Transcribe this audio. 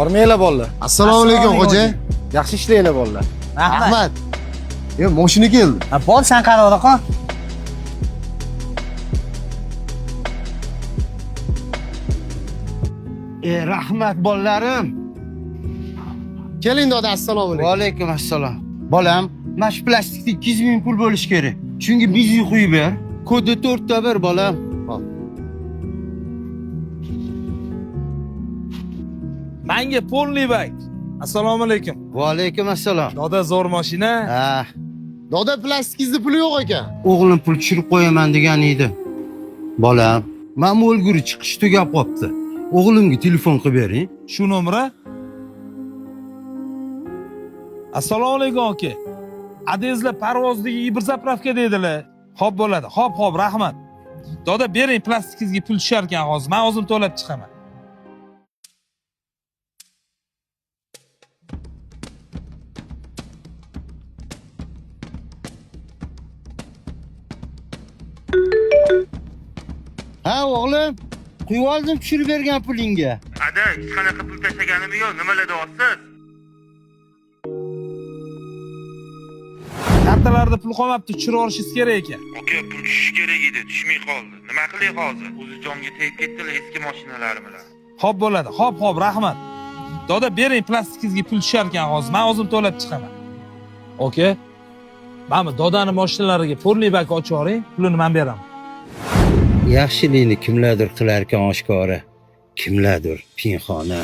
Hormanglar bolalar. Assalomu alaykum xo'ja. Yaxshi ishlaylar bolalar. Rahmat. Mashina keldi. Bol sen qaror qil. Rahmat bolalarim. Keling doda, assalomu alaykum. Va alaykum assalom. Bolam, mana shu plastikda 200 ming pul bo'lish kerak. Shunga bizni qo'yib ber. Kodi 4 ta ber bolam. Hop. Menga polniy bak. Assalomu alaykum. Va alaykum assalom. Doda zo'r mashina. Ha, Doda plastikingizda puli yo'q ekan. o'g'lim pul tushirib qo'yaman degan edi. Bolam, men o'lguri chiqish tugab qopti. O'g'limga telefon qilib bering. Shu nomra? Assalomu alaykum aka. Adezlar parvozdagi bir zapravka dedilar. Xo'p bo'ladi. Xo'p, rahmat. Doda bering, plastikingizga pul tushar ekan hozir. Men o'zim to'lab chiqaman. Ha, o'g'lim, quyib oldim tushirib bergan pulingga. Ada, hech qanaqa pul tashlaganim yo'q. Nimalar deyapsiz? Kartalarda pul qolmabdi, tushirib yuborishingiz kerak ekan. Aka, pul tushishi kerak edi, tushmay qoldi. Nima qilay hozir? O'zi jonga tegib ketdilar eski mashinalarim bilan. Xo'p bo'ladi. Xo'p, rahmat. Doda bering, plastikingizga pul tushar ekan hozir. Men o'zim to'lab chiqaman. Oka. Mana dodani mashinalariga polniy bak ochib yuboring, pulini men beraman. Yaxshilikni kimlardir qilar ekan oshkora, kimlardir pinxona.